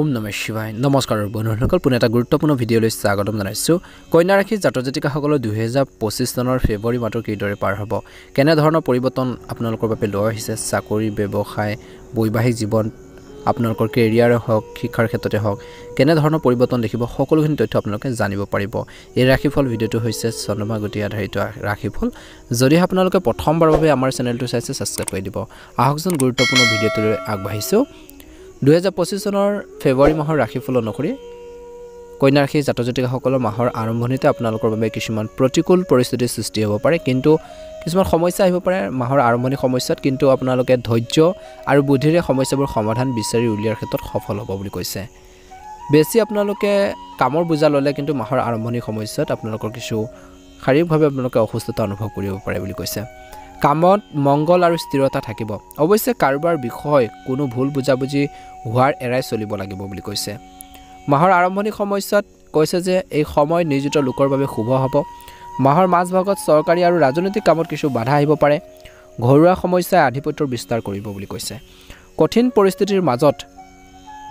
ওম নমঃ শিৱায় নমস্কাৰ বন্ধুসকল পুনে এটা গুৰুত্বপূৰ্ণ ভিডিঅ'লৈ স্বাগতম জনাইছো কন্যা ৰাশি জাতক জাতিকাসকলৰ 2025 চনৰ ফেব্ৰুৱাৰী মাহৰ কিদৰে পাৰ হ'ব কেনে ধৰণৰ পৰিৱৰ্তন আপোনালোকৰ বাবে লৈ আহিছে চাকৰি ব্যৱসায় বৈবাহিক জীৱন আপোনালোকৰ কেৰিয়াৰ হওক শিক্ষাৰ ক্ষেত্ৰতে হওক কেনে ধৰণৰ পৰিৱৰ্তন দেখিব সকলোখিনি তথ্য আপোনালোকে জানিব পাৰিব এই ৰাশিফল ভিডিঅ'টো হৈছে চন্দ্ৰমা গতি আধাৰিত ৰাশিফল যদি আপোনালোকে প্ৰথমবাৰৰ বাবে আমাৰ চেনেলটো চাইছে সাবস্ক্ৰাইব কৰি দিব আহকজন গুৰুত্বপূৰ্ণ ভিডিঅ'টোলৈ আগবাঢ়িছো 2025 চনৰ ফেব্ৰুৱাৰী মাহৰ ৰাশিফল অনুসৰি কন্যা ৰাশি জাতক জাতিকাসকলৰ মাহৰ আৰম্ভণিতে আপোনালোকৰ বাবে কিছুমান প্ৰতিকূল পৰিস্থিতিৰ সৃষ্টি হ'ব পাৰে কিন্তু কিছুমান সমস্যা আহিব পাৰে মাহৰ আৰম্ভণি সমস্যাত কিন্তু আপোনালোকে ধৈৰ্য আৰু বুদ্ধিৰে সমস্যাবোৰ সমাধান বিচাৰি উলিয়াৰ ক্ষেত্ৰত সফল হ'ব বুলি কৈছে বেছি আপোনালোকে কামৰ বুজা ল'লে কিন্তু মাহৰ আৰম্ভণি সমস্যাত আপোনালোকৰ কিছু শাৰীৰিকভাৱে আপোনালোকে অসুস্থতা অনুভৱ কৰিব পাৰে বুলি কৈছে কামত মংগল আৰু স্থিৰতা থাকিব অৱশ্যে কাৰোবাৰ বিষয় কোনো ভুল বুজাবুজি হোৱাৰ এৰাই চলিব লাগিব বুলি কৈছে মাহৰ আৰম্ভণি সমস্যাত কৈছে যে এই সময় নিয়োজিত লোকৰ বাবে শুভ হ'ব মাহৰ মাজভাগত চৰকাৰী আৰু ৰাজনৈতিক কামত কিছু বাধা আহিব পাৰে ঘৰুৱা সমস্যাই আধিপত্যৰ বিস্তাৰ কৰিব বুলি কৈছে কঠিন পৰিস্থিতিৰ মাজত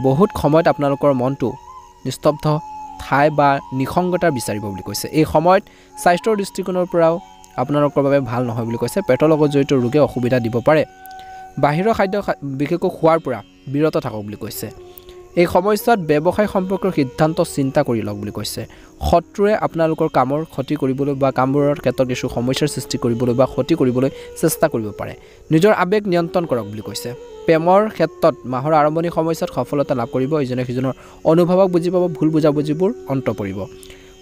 বহুত সময়ত আপোনালোকৰ মনটো নিস্তব্ধ ঠাই বা নিসংগতা বিচাৰিব বুলি কৈছে এই সময়ত স্বাস্থ্যৰ দৃষ্টিকোণৰ পৰাও আপোনালোকৰ বাবে ভাল নহয় বুলি কৈছে পেটৰ লগত জড়িত ৰোগে অসুবিধা দিব পাৰে বাহিৰৰ খাদ্য বিশেষকৈ খোৱাৰ পৰা বিৰত থাকক বুলি কৈছে এই সমস্যাত ব্যৱসায় সম্পৰ্কৰ সিদ্ধান্ত চিন্তা কৰি লওক বুলি কৈছে শত্ৰুৱে আপোনালোকৰ কামৰ ক্ষতি কৰিবলৈ বা কামবোৰৰ ক্ষেত্ৰত কিছু সমস্যাৰ সৃষ্টি কৰিবলৈ বা ক্ষতি কৰিবলৈ চেষ্টা কৰিব পাৰে নিজৰ আবেগ নিয়ন্ত্ৰণ কৰক বুলি কৈছে প্ৰেমৰ ক্ষেত্ৰত মাহৰ আৰম্ভণি সমস্যাত সফলতা লাভ কৰিব ইজনে সিজনৰ অনুভৱক বুজি পাব ভুল বুজাবুজিবোৰ অন্ত পৰিব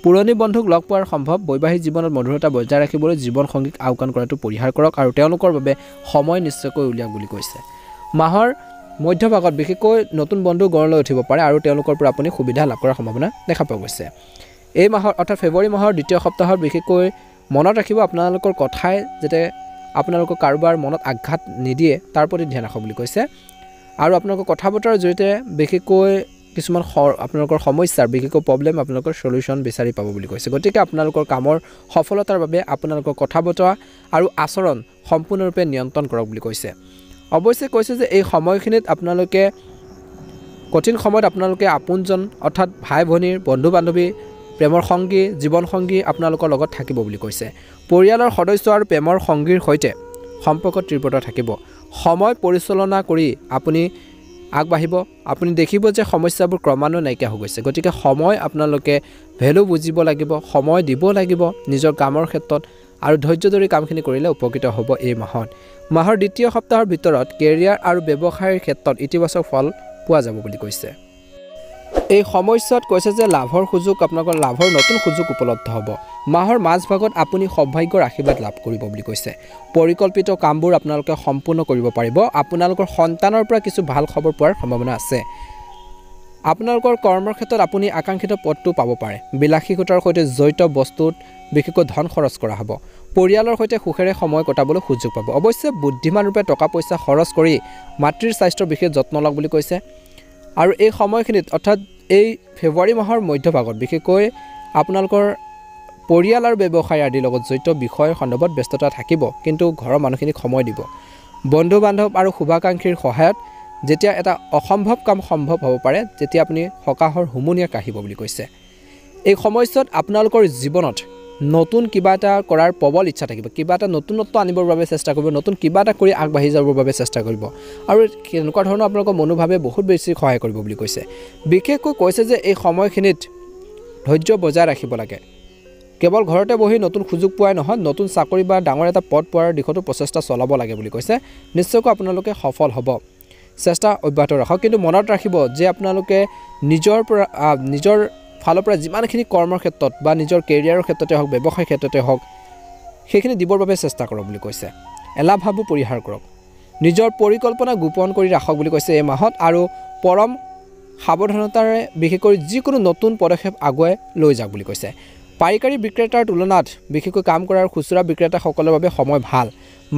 পুৰণি বন্ধুক লগ পোৱাৰ সম্ভৱ বৈবাহিক জীৱনত মধুৰতা বজাই ৰাখিবলৈ জীৱন সংগীক আওকাণ কৰাটো পৰিহাৰ কৰক আৰু তেওঁলোকৰ বাবে সময় নিশ্চয়কৈ উলিয়াওক বুলি কৈছে মাহৰ মধ্যভাগত বিশেষকৈ নতুন বন্ধু গঢ়লৈ উঠিব পাৰে আৰু তেওঁলোকৰ পৰা আপুনি সুবিধা লাভ কৰাৰ সম্ভাৱনা দেখা পোৱা গৈছে এই মাহৰ অৰ্থাৎ ফেব্ৰুৱাৰী মাহৰ দ্বিতীয় সপ্তাহত বিশেষকৈ মনত ৰাখিব আপোনালোকৰ কথাই যাতে আপোনালোকৰ কাৰোবাৰ মনত আঘাত নিদিয়ে তাৰ প্ৰতি ধ্যান ৰাখক বুলি কৈছে আৰু আপোনালোকৰ কথা বতৰাৰ জৰিয়তে বিশেষকৈ কিছুমান আপোনালোকৰ সমস্যাৰ বিশেষকৈ প্ৰব্লেম আপোনালোকৰ সলিউশন বিচাৰি পাব বুলি কৈছে গতিকে আপোনালোকৰ কামৰ সফলতাৰ বাবে আপোনালোকৰ কথা বতৰা আৰু আচৰণ সম্পূৰ্ণৰূপে নিয়ন্ত্ৰণ কৰক বুলি কৈছে অৱশ্যে কৈছে যে এই সময়খিনিত আপোনালোকে কঠিন সময়ত আপোনালোকে আপোনজন অৰ্থাৎ ভাই ভনীৰ বন্ধু বান্ধৱী প্ৰেমৰ সংগী জীৱন সংগী আপোনালোকৰ লগত থাকিব বুলি কৈছে পৰিয়ালৰ সদস্য আৰু প্ৰেমৰ সংগীৰ সৈতে সম্পৰ্ক তীব্ৰতা থাকিব সময় পৰিচালনা কৰি আপুনি আগবাঢ়িব আপুনি দেখিব যে সমস্যাবোৰ ক্ৰমান্বয়ে নাইকিয়া হৈ গৈছে গতিকে সময় আপোনালোকে ভ্যালু বুজিব লাগিব সময় দিব লাগিব নিজৰ কামৰ ক্ষেত্ৰত আৰু ধৈৰ্য ধৰি কামখিনি কৰিলে উপকৃত হ'ব এই মাহৰ দ্বিতীয় সপ্তাহৰ ভিতৰত কেৰিয়াৰ আৰু ব্যৱসায়ৰ ক্ষেত্ৰত ইতিবাচক ফল পোৱা যাব বুলি কৈছে এই সময়ছোৱাত কৈছে যে লাভৰ সুযোগ আপোনালোকৰ লাভৰ নতুন সুযোগ উপলব্ধ হ'ব মাহৰ মাজভাগত আপুনি সৌভাগ্যৰ আশীৰ্বাদ লাভ কৰিব বুলি কৈছে পৰিকল্পিত কামবোৰ আপোনালোকে সম্পূৰ্ণ কৰিব পাৰিব আপোনালোকৰ সন্তানৰ পৰা কিছু ভাল খবৰ পোৱাৰ সম্ভাৱনা আছে আপোনালোকৰ কৰ্মৰ ক্ষেত্ৰত আপুনি আকাংক্ষিত পদটো পাব পাৰে বিলাসিতাৰ সৈতে জড়িত বস্তুত বিশেষকৈ ধন খৰচ কৰা হ'ব পৰিয়ালৰ সৈতে সুখেৰে সময় কটাবলৈ সুযোগ পাব অৱশ্যে বুদ্ধিমান ৰূপে টকা পইচা খৰচ কৰি মাতৃৰ স্বাস্থ্যৰ বিশেষ যত্ন লওক বুলি কৈছে আৰু এই সময়খিনিত অৰ্থাৎ এই ফেব্ৰুৱাৰী মাহৰ মধ্যভাগত বিশেষকৈ আপোনালোকৰ পৰিয়াল আৰু ব্যৱসায় আদিৰ লগত জড়িত বিষয়ৰ সন্দৰ্ভত ব্যস্ততা থাকিব কিন্তু ঘৰৰ মানুহখিনিক সময় দিব বন্ধু বান্ধৱ আৰু শুভাকাংক্ষীৰ সহায়ত যেতিয়া এটা অসম্ভৱ কাম সম্ভৱ হ'ব পাৰে তেতিয়া আপুনি সকাহৰ হুমুনিয়া কাঢ়িব বুলি কৈছে এই সময়ছোৱাত আপোনালোকৰ জীৱনত নতুন কিবা এটা কৰাৰ প্ৰবল ইচ্ছা থাকিব কিবা এটা নতুনত্ব আনিবৰ বাবে চেষ্টা কৰিব নতুন কিবা এটা কৰি আগবাঢ়ি যাবৰ বাবে চেষ্টা কৰিব আৰু এনেকুৱা ধৰণৰ আপোনালোকৰ মনোভাৱে বহুত বেছি সহায় কৰিব বুলি কৈছে বিশেষকৈ কৈছে যে এই সময়খিনিত ধৈৰ্য বজাই ৰাখিব লাগে কেৱল ঘৰতে বহি নতুন সুযোগ পোৱাই নহয় নতুন চাকৰি বা ডাঙৰ এটা পদ পোৱাৰ দিশতো প্ৰচেষ্টা চলাব লাগে বুলি কৈছে নিশ্চয়কৈ আপোনালোকে সফল হ'ব চেষ্টা অব্যাহত ৰাখক কিন্তু মনত ৰাখিব যে আপোনালোকে নিজৰ ফালৰ পৰা যিমানখিনি কৰ্মৰ ক্ষেত্ৰত বা নিজৰ কেৰিয়াৰৰ ক্ষেত্ৰতে হওক ব্যৱসায় ক্ষেত্ৰতে হওক সেইখিনি দিবৰ বাবে চেষ্টা কৰক বুলি কৈছে এলাহভাৱো পৰিহাৰ কৰক নিজৰ পৰিকল্পনা গোপন কৰি ৰাখক বুলি কৈছে এই মাহত আৰু পৰম সাৱধানতাৰে বিশেষকৈ যিকোনো নতুন পদক্ষেপ আগুৱাই লৈ যাওক বুলি কৈছে পাইকাৰী বিক্ৰেতাৰ তুলনাত বিশেষকৈ কাম কৰাৰ খুচুৰা বিক্ৰেতাসকলৰ বাবে সময় ভাল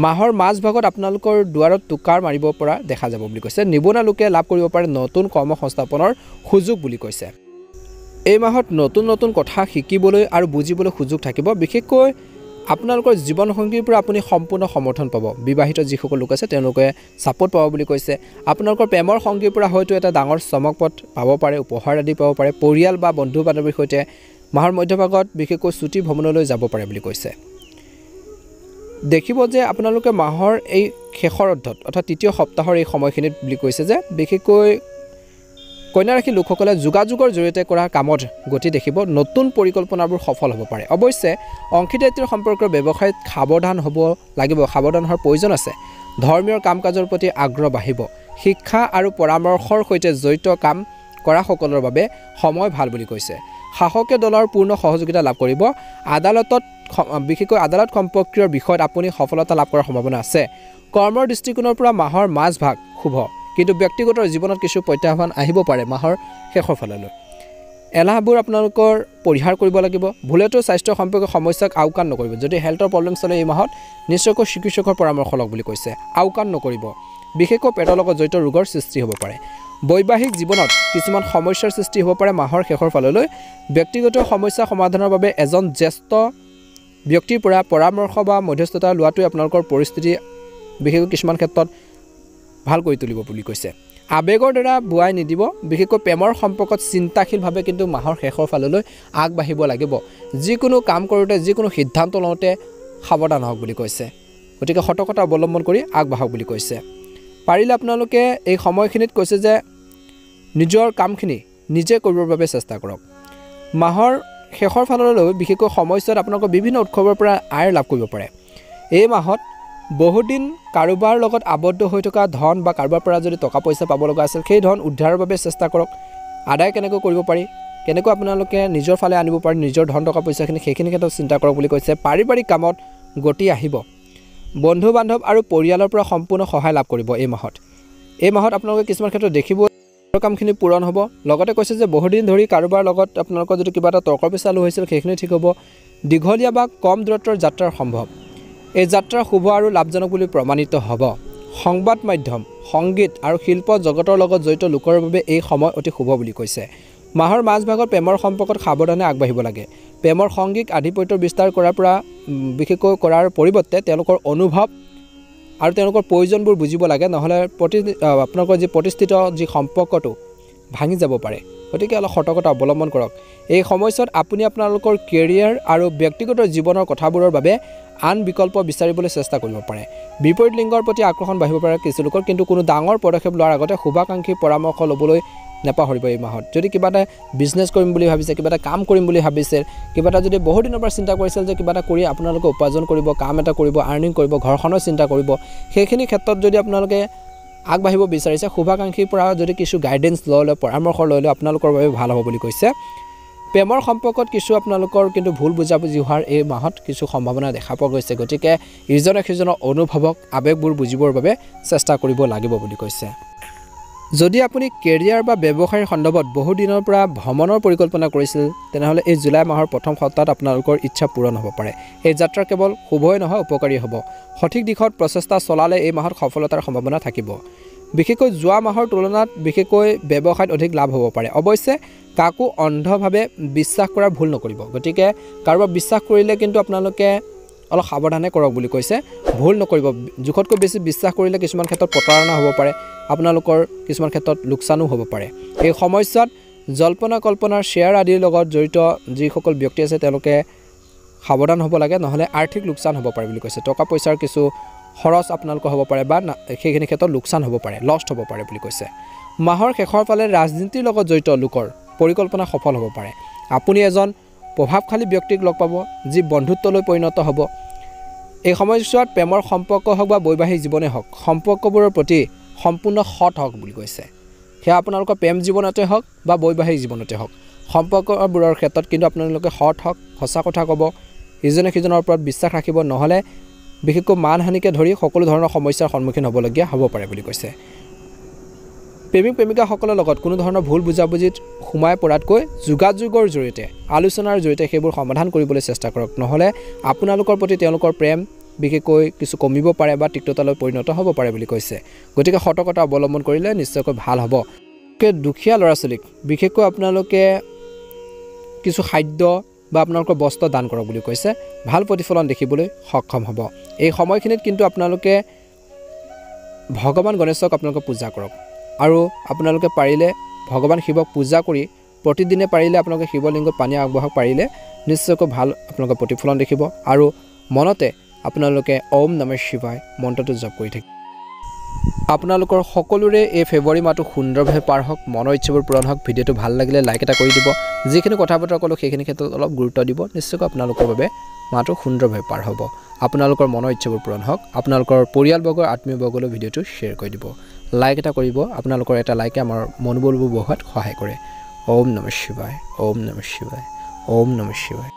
মাহৰ মাজভাগত আপোনালোকৰ দুৱাৰত টুকাৰ মাৰিব পৰা দেখা যাব বুলি কৈছে নিবনুৱা লোকে লাভ কৰিব পাৰে নতুন কৰ্মসংস্থাপনৰ সুযোগ বুলি কৈছে এই মাহত নতুন কথা শিকিবলৈ আৰু বুজিবলৈ সুযোগ থাকিব বিশেষকৈ আপোনালোকৰ জীৱনসংগীৰ পৰা আপুনি সম্পূৰ্ণ সমৰ্থন পাব বিবাহিত যিসকল লোক আছে তেওঁলোকে সাপোৰ্ট পাব বুলি কৈছে আপোনালোকৰ প্ৰেমৰ সংগীৰ পৰা হয়তো এটা ডাঙৰ চমকপথ পাব পাৰে উপহাৰ আদি পাব পাৰে পৰিয়াল বা বন্ধু বান্ধৱীৰ সৈতে মাহৰ মধ্যভাগত বিশেষকৈ ছুটি ভ্ৰমণলৈ যাব পাৰে বুলি কৈছে দেখিব যে আপোনালোকে মাহৰ এই শেষৰ অৰ্থাৎ তৃতীয় সপ্তাহৰ এই সময়খিনিত বুলি কৈছে যে বিশেষকৈ কন্যা ৰাশি লোকসকলে যোগাযোগৰ জৰিয়তে কৰা কামত গতি দেখিব নতুন পৰিকল্পনাবোৰ সফল হ'ব পাৰে অৱশ্যে অংশীদাৰিত্বৰ সম্পৰ্কৰ ব্যৱসায়ত সাৱধান হ'ব লাগিব সাৱধান হোৱাৰ প্ৰয়োজন আছে ধৰ্মীয় কাম-কাজৰ প্ৰতি আগ্ৰহ বাঢ়িব শিক্ষা আৰু পৰামৰ্শৰ সৈতে জড়িত কাম কৰা সকলৰ বাবে সময় ভাল বুলি কৈছে শাসকীয় দলৰ পূৰ্ণ সহযোগিতা লাভ কৰিব আদালতত বিশেষকৈ আদালত সম্পৰ্কীয় বিষয়ত আপুনি সফলতা লাভ কৰাৰ সম্ভাৱনা আছে কৰ্মৰ দৃষ্টিকোণৰ পৰা মাহৰ মাজভাগ শুভ কিন্তু ব্যক্তিগত জীৱনত কিছু প্ৰত্যাহ্বান আহিব পাৰে মাহৰ শেষৰ ফাললৈ এলাহবোৰ আপোনালোকৰ পৰিহাৰ কৰিব লাগিব ভুলেতো স্বাস্থ্য সম্পৰ্কীয় সমস্যাক আওকাণ নকৰিব যদি হেল্থৰ প্ৰব্লেম চলে এই মাহত নিশ্চয়কৈ চিকিৎসকৰ পৰামৰ্শ লওক বুলি কৈছে আওকাণ নকৰিব বিশেষকৈ পেটৰ লগত জড়িত ৰোগৰ সৃষ্টি হ'ব পাৰে বৈবাহিক জীৱনত কিছুমান সমস্যাৰ সৃষ্টি হ'ব পাৰে মাহৰ শেষৰ ফাললৈ ব্যক্তিগত সমস্যা সমাধানৰ বাবে এজন জ্যেষ্ঠ ব্যক্তিৰ পৰা পৰামৰ্শ বা মধ্যস্থতা লোৱাটোৱে আপোনালোকৰ পৰিস্থিতি বিশেষকৈ কিছুমান ক্ষেত্ৰত ভাল কৰি তুলিব বুলি কৈছে আবেগৰ দ্বাৰা বুৱাই নিদিব বিশেষকৈ প্ৰেমৰ সম্পৰ্কত চিন্তাশীলভাৱে কিন্তু মাহৰ শেষৰ ফাললৈ আগবাঢ়িব লাগিব যিকোনো কাম কৰোঁতে যিকোনো সিদ্ধান্ত লওঁতে সাৱধান হওক বুলি কৈছে গতিকে সতৰ্কতা অৱলম্বন কৰি আগবাঢ়ক বুলি কৈছে পাৰিলে আপোনালোকে এই সময়খিনিত কৈছে যে নিজৰ কামখিনি নিজে কৰিবৰ বাবে চেষ্টা কৰক মাহৰ শেষৰ ফাললৈ বিশেষকৈ সময়ছোৱাত আপোনালোকৰ বিভিন্ন উৎসৱৰ পৰা আয় লাভ কৰিব পাৰে এই মাহত বহুদিন কাৰোবাৰ লগত আবদ্ধ হৈ থকা ধন বা কাৰোবাৰ পৰা যদি টকা পইচা পাব লগা আছিল সেই ধন উদ্ধাৰৰ বাবে চেষ্টা কৰক আদায় কেনেকৈ কৰিব পাৰি কেনেকৈ আপোনালোকে নিজৰ ফালে আনিব পাৰি নিজৰ ধন টকা পইচাখিনি সেইখিনি ক্ষেত্ৰত চিন্তা কৰক বুলি কৈছে পাৰিবাৰিক কামত গতি আহিব বন্ধু বান্ধৱ আৰু পৰিয়ালৰ পৰা সম্পূৰ্ণ সহায় লাভ কৰিব এই মাহত আপোনালোকে কিছুমান ক্ষেত্ৰত দেখিব কামখিনি পূৰণ হ'ব লগতে কৈছে যে বহুদিন ধৰি কাৰোবাৰ লগত আপোনালোকৰ যদি কিবা এটা তৰ্ক পেচালো হৈছিল সেইখিনি ঠিক হ'ব দীঘলীয়া বা কম দূৰত্বৰ যাত্ৰাৰ সম্ভৱ এই যাত্ৰা শুভ আৰু লাভজনক বুলি প্ৰমাণিত হ'ব সংবাদ মাধ্যম সংগীত আৰু শিল্প জগতৰ লগত জড়িত লোকৰ বাবে এই সময় অতি শুভ বুলি কৈছে মাহৰ মাজভাগত প্ৰেমৰ সম্পৰ্কত সাৱধানে আগবাঢ়িব লাগে প্ৰেমৰ সংগীক আধিপত্যৰ বিস্তাৰ বিশেষকৈ কৰাৰ পৰিৱৰ্তে তেওঁলোকৰ অনুভৱ আৰু তেওঁলোকৰ প্ৰয়োজনবোৰ বুজিব লাগে নহ'লে আপোনালোকৰ যি প্ৰতিষ্ঠিত যি সম্পৰ্কটো ভাঙি যাব পাৰে গতিকে অলপ সতৰ্কতা অৱলম্বন কৰক এই সময়ছোৱাত আপুনি আপোনালোকৰ কেৰিয়াৰ আৰু ব্যক্তিগত জীৱনৰ কথাবোৰৰ বাবে আন বিকল্প বিচাৰিবলৈ চেষ্টা কৰিব পাৰে বিপৰীত লিংগৰ প্ৰতি আকৰ্ষণ বাঢ়িব পাৰে কিছু লোকৰ কিন্তু কোনো ডাঙৰ পদক্ষেপ লোৱাৰ আগতে শুভাকাংক্ষী পৰামৰ্শ ল'বলৈ নেপাহৰিব এই মাহত যদি কিবা এটা বিজনেছ কৰিম বুলি ভাবিছে কিবা এটা কাম কৰিম বুলি ভাবিছে কিবা এটা যদি বহু দিনৰ পৰা চিন্তা কৰিছিল যে কিবা এটা কৰি আপোনালোকে উপাৰ্জন কৰিব কাম এটা কৰিব আৰ্নিং কৰিব ঘৰখনৰ চিন্তা কৰিব সেইখিনি ক্ষেত্ৰত যদি আপোনালোকে আগবাঢ়িব বিচাৰিছে শুভাকাংক্ষীৰ পৰা যদি কিছু গাইডেন্স লৈ পৰামৰ্শ লৈ আপোনালোকৰ বাবে ভাল হ'ব বুলি কৈছে প্ৰেমৰ সম্পৰ্কত কিছু আপোনালোকৰ কিন্তু ভুল বুজাবুজি হোৱাৰ এই মাহত কিছু সম্ভাৱনা দেখা পোৱা গৈছে গতিকে ইজনে সিজনৰ অনুভৱক আবেগবোৰ বুজিবৰ বাবে চেষ্টা কৰিব লাগিব বুলি কৈছে যদি আপুনি কেৰিয়াৰ বা ব্যৱসায়ৰ সন্দৰ্ভত বহু দিনৰ পৰা ভ্ৰমণৰ পৰিকল্পনা কৰিছিল তেনেহ'লে এই জুলাই মাহৰ প্ৰথম সপ্তাহত আপোনালোকৰ ইচ্ছা পূৰণ হ'ব পাৰে এই যাত্ৰা কেৱল শুভই নহয় উপকাৰী হ'ব সঠিক দিশত প্ৰচেষ্টা চলালে এই মাহত সফলতাৰ সম্ভাৱনা থাকিব বিশেষকৈ যোৱা মাহৰ তুলনাত বিশেষকৈ ব্যৱসায়ত অধিক লাভ হ'ব পাৰে অৱশ্যে কাকো অন্ধভাৱে বিশ্বাস কৰাৰ ভুল নকৰিব গতিকে কাৰোবাক বিশ্বাস কৰিলে কিন্তু আপোনালোকে অলপ সাৱধানে কৰক বুলি কৈছে ভুল নকৰিব জোখতকৈ বেছি বিশ্বাস কৰিলে কিছুমান ক্ষেত্ৰত প্ৰতাৰণা হ'ব পাৰে আপোনালোকৰ কিছুমান ক্ষেত্ৰত লোকচানো হ'ব পাৰে এই সময়ছোৱাত জল্পনা কল্পনাৰ শ্বেয়াৰ আদিৰ লগত জড়িত যিসকল ব্যক্তি আছে তেওঁলোকে সাৱধান হ'ব লাগে নহ'লে আৰ্থিক লোকচান হ'ব পাৰে বুলি কৈছে টকা পইচাৰ কিছু খৰচ আপোনালোকৰ হ'ব পাৰে বা সেইখিনি ক্ষেত্ৰত লোকচান হ'ব পাৰে লষ্ট হ'ব পাৰে বুলি কৈছে মাহৰ শেষৰ ফালে ৰাজনীতিৰ লগত জড়িত লোকৰ পৰিকল্পনা সফল হ'ব পাৰে আপুনি এজন প্ৰভাৱশালী ব্যক্তিক লগ পাব যি বন্ধুত্বলৈ পৰিণত হ'ব এই সময়ছোৱাত প্ৰেমৰ সম্পৰ্ক হওক বা বৈবাহিক জীৱনে হওক সম্পৰ্কবোৰৰ প্ৰতি সম্পূৰ্ণ সৎ হওক বুলি কৈছে সেয়া আপোনালোকৰ প্ৰেম জীৱনতে হওক বা বৈবাহিক জীৱনতে হওক সম্পৰ্কবোৰৰ ক্ষেত্ৰত কিন্তু আপোনালোকে সৎ হওক সঁচা কথা ক'ব ইজনে সিজনৰ ওপৰত বিশ্বাস ৰাখিব নহ'লে বিশেষকৈ মানহানিকে ধৰি সকলো ধৰণৰ সমস্যাৰ সন্মুখীন হ'বলগীয়া হ'ব পাৰে বুলি কৈছে প্ৰেমিক প্ৰেমিকাসকলৰ লগত কোনো ধৰণৰ ভুল বুজাবুজিত সোমাই পৰাতকৈ যোগাযোগৰ জৰিয়তে আলোচনাৰ জৰিয়তে সেইবোৰ সমাধান কৰিবলৈ চেষ্টা কৰক নহ'লে আপোনালোকৰ প্ৰতি তেওঁলোকৰ প্ৰেম বিশেষকৈ কিছু কমিব পাৰে বা তিক্ততালৈ পৰিণত হ'ব পাৰে বুলি কৈছে গতিকে সতৰ্কতা অৱলম্বন কৰিলে নিশ্চয়কৈ ভাল হ'ব দুখীয়া ল'ৰা ছোৱালীক বিশেষকৈ আপোনালোকে কিছু খাদ্য বা আপোনালোকৰ বস্ত্ৰ দান কৰক বুলি কৈছে ভাল প্ৰতিফলন দেখিবলৈ সক্ষম হ'ব এই সময়খিনিত কিন্তু আপোনালোকে ভগৱান গণেশক আপোনালোকে পূজা কৰক আৰু আপোনালোকে পাৰিলে ভগৱান শিৱক পূজা কৰি প্ৰতিদিনে পাৰিলে আপোনালোকে শিৱলিংগত পানী আগবঢ়াব পাৰিলে নিশ্চয়কৈ ভাল আপোনালোকে প্ৰতিফলন দেখিব আৰু মনতে আপোনালোকে ওম নমঃ শিৱায় মন্ত্ৰটো জপ কৰি থাকিব আপোনালোকৰ সকলোৰে এই ফেব্ৰুৱাৰী মাহটো সুন্দৰভাৱে পাৰ হওক মনৰ ইচ্ছাবোৰ পূৰণ হওক ভিডিঅ'টো ভাল লাগিলে লাইক এটা কৰি দিব যিখিনি কথা বতৰা ক'লো সেইখিনি ক্ষেত্ৰত অলপ গুৰুত্ব দিব নিশ্চয়কৈ আপোনালোকৰ বাবে মাহটো সুন্দৰভাৱে পাৰ হ'ব আপোনালোকৰ মনৰ ইচ্ছাবোৰ পূৰণ হওক আপোনালোকৰ পৰিয়ালবৰ্গৰ আত্মীয়বৰ্গলৈ ভিডিঅ'টো শ্বেয়াৰ কৰি দিব লাইক এটা কৰিব আপোনালোকৰ এটা লাইকে আমাৰ মনোবলবোৰ বঢ়োৱাত সহায় কৰে ওম নমঃ শিৱায় ওম নমঃ শিৱায় ওম নমঃ শিৱায়